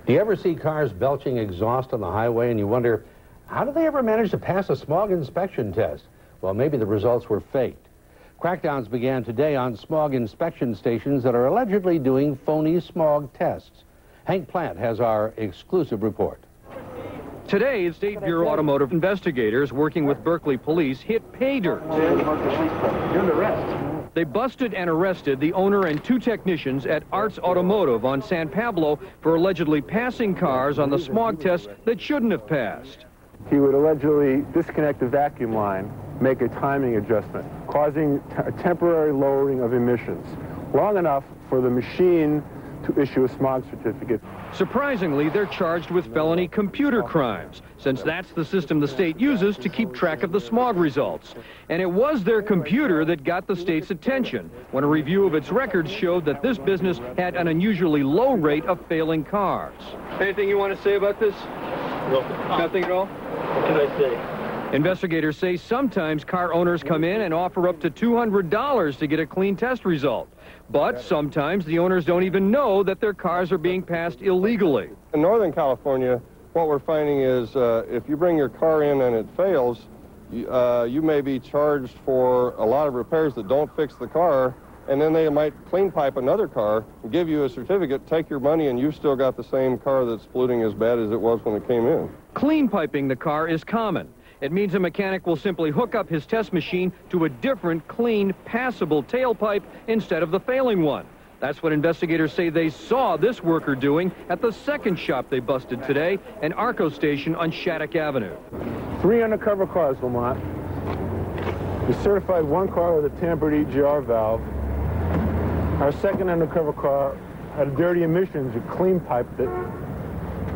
Do you ever see cars belching exhaust on the highway and you wonder, how do they ever manage to pass a smog inspection test? Well, maybe the results were faked. Crackdowns began today on smog inspection stations that are allegedly doing phony smog tests. Hank Plant has our exclusive report. Today, State Bureau automotive investigators working with Berkeley police hit pay dirt. You're under arrest. They busted and arrested the owner and two technicians at Arts Automotive on San Pablo for allegedly passing cars on the smog test that shouldn't have passed. He would allegedly disconnect the vacuum line, make a timing adjustment, causing a temporary lowering of emissions, long enough for the machine to issue a smog certificate. Surprisingly, they're charged with felony computer crimes, since that's the system the state uses to keep track of the smog results. And it was their computer that got the state's attention when a review of its records showed that this business had an unusually low rate of failing cars. Anything you want to say about this? No. Nothing at all? What can I say? Investigators say sometimes car owners come in and offer up to $200 to get a clean test result. But sometimes the owners don't even know that their cars are being passed illegally. In Northern California, what we're finding is if you bring your car in and it fails, you may be charged for a lot of repairs that don't fix the car, and then they might clean pipe another car, give you a certificate, take your money, and you've still got the same car that's polluting as bad as it was when it came in. Clean piping the car is common. It means a mechanic will simply hook up his test machine to a different, clean, passable tailpipe instead of the failing one. That's what investigators say they saw this worker doing at the second shop they busted today, an Arco station on Shattuck Avenue. 3 undercover cars, Lamont. We certified one car with a tampered EGR valve. Our second undercover car had dirty emissions. You clean piped it.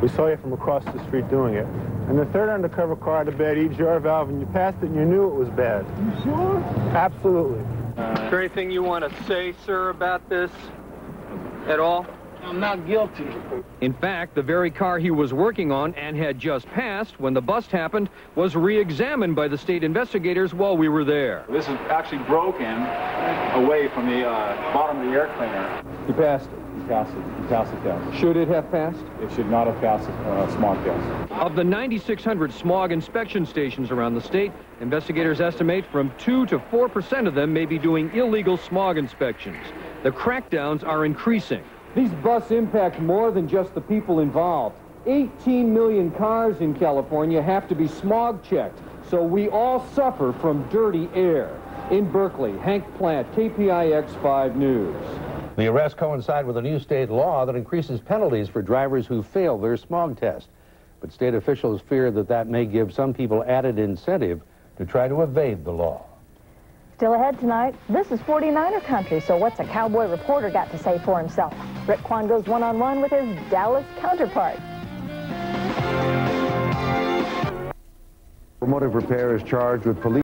We saw you from across the street doing it. And the third undercover car had a bad EGR valve, and you passed it and you knew it was bad. You sure? Absolutely. Is there anything you want to say, sir, about this at all? I'm not guilty. In fact, the very car he was working on and had just passed when the bust happened was re-examined by the state investigators while we were there. This is actually broken away from the bottom of the air cleaner. You passed it. You passed it. You passed the test. Should it have passed? It should not have passed the smog test. Of the 9,600 smog inspection stations around the state, investigators estimate from 2 to 4% of them may be doing illegal smog inspections. The crackdowns are increasing. These busts impact more than just the people involved. 18 million cars in California have to be smog checked, so we all suffer from dirty air. In Berkeley, Hank Plant, KPIX 5 News. The arrests coincide with a new state law that increases penalties for drivers who fail their smog test. But state officials fear that that may give some people added incentive to try to evade the law. Still ahead tonight, this is 49er country, so what's a cowboy reporter got to say for himself? Rick Kwan goes one-on-one with his Dallas counterpart. Automotive repair is charged with police